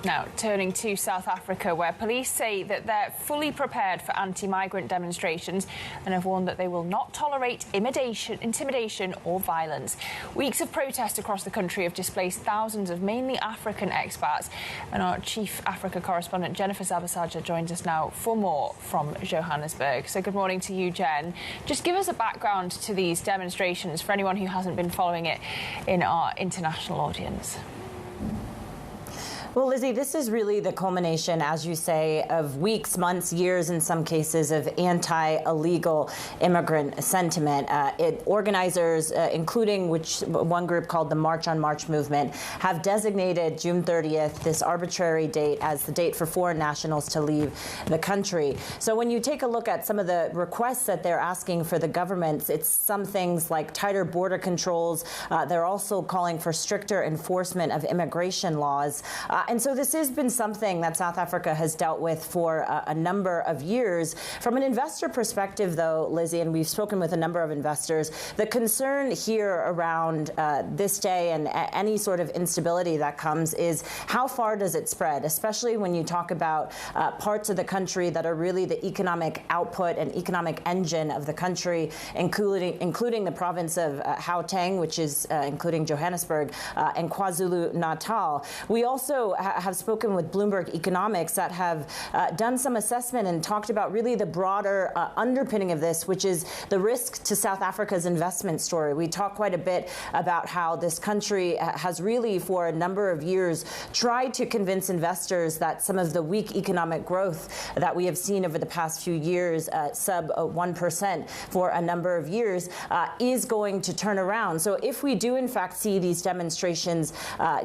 Now, turning to South Africa, where police say that they're fully prepared for anti-migrant demonstrations and have warned that they will not tolerate intimidation or violence. Weeks of protest across the country have displaced thousands of mainly African expats, and our chief Africa correspondent Jennifer Zabasajja joins us now for more from Johannesburg. So good morning to you, Jen. Just give us a background to these demonstrations for anyone who hasn't been following it in our international audience. Well, Lizzie, this is really the culmination, as you say, of weeks, months, years, in some cases, of anti-illegal immigrant sentiment. Organizers, including one group called the March on March movement, have designated June 30th, this arbitrary date, as the date for foreign nationals to leave the country. So when you take a look at some of the requests that they're asking for the governments, it's some things like tighter border controls. They're also calling for stricter enforcement of immigration laws. And so this has been something that South Africa has dealt with for a number of years. From an investor perspective, though, Lizzie, and we've spoken with a number of investors, the concern here around this day and any sort of instability that comes is how far does it spread, especially when you talk about parts of the country that are really the economic output and economic engine of the country, including the province of Gauteng, which is including Johannesburg, and KwaZulu-Natal. We also have spoken with Bloomberg Economics that have done some assessment and talked about really the broader underpinning of this, which is the risk to South Africa's investment story. We talk quite a bit about how this country has really, for a number of years, tried to convince investors that some of the weak economic growth that we have seen over the past few years, sub 1% for a number of years, is going to turn around. So if we do, in fact, see these demonstrations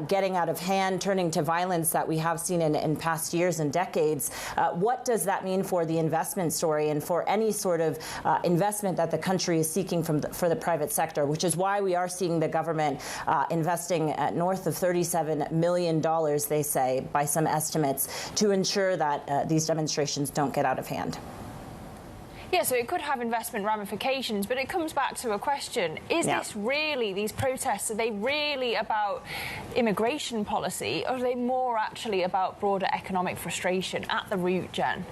getting out of hand, turning to violence that we have seen in past years and decades, what does that mean for the investment story and for any sort of investment that the country is seeking for the private sector, which is why we are seeing the government investing north of $37 million, they say, by some estimates, to ensure that these demonstrations don't get out of hand. Yeah, so it could have investment ramifications, but it comes back to a question. Is this really, these protests, are they really about immigration policy, or are they more actually about broader economic frustration at the root, Jen?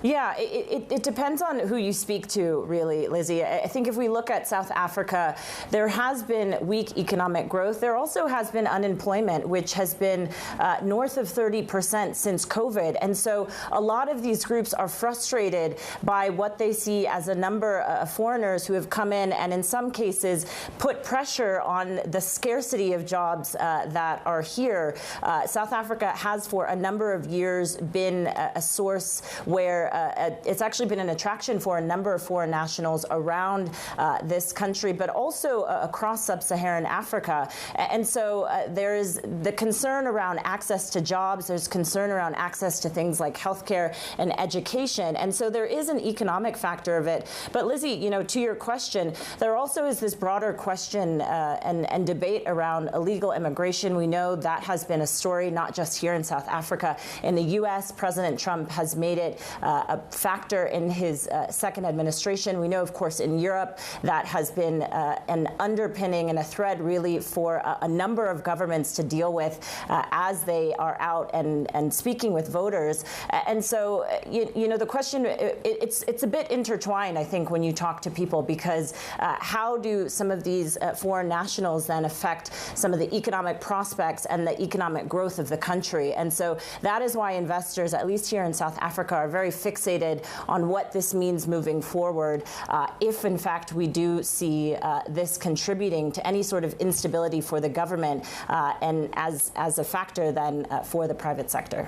Yeah, it depends on who you speak to, really, Lizzie. I think if we look at South Africa, there has been weak economic growth. There also has been unemployment, which has been north of 30% since COVID. And so a lot of these groups are frustrated by what they see as a number of foreigners who have come in some cases put pressure on the scarcity of jobs that are here. South Africa has for a number of years been a source where it's actually been an attraction for a number of foreign nationals around this country, but also across sub-Saharan Africa. And so there is the concern around access to jobs. There's concern around access to things like healthcare and education. And so there is an economic factor of it. But Lizzie, you know, to your question, there also is this broader question and debate around illegal immigration. We know that has been a story not just here in South Africa. In the U.S., President Trump has made it a factor in his second administration. We know, of course, in Europe that has been an underpinning and a thread really for a number of governments to deal with as they are out and speaking with voters. And so, you know, the question, it's a bit intertwined, I think, when you talk to people, because how do some of these foreign nationals then affect some of the economic prospects and the economic growth of the country? And so that is why investors, at least here in South Africa, are very fixated on what this means moving forward, if in fact we do see this contributing to any sort of instability for the government and as a factor then for the private sector.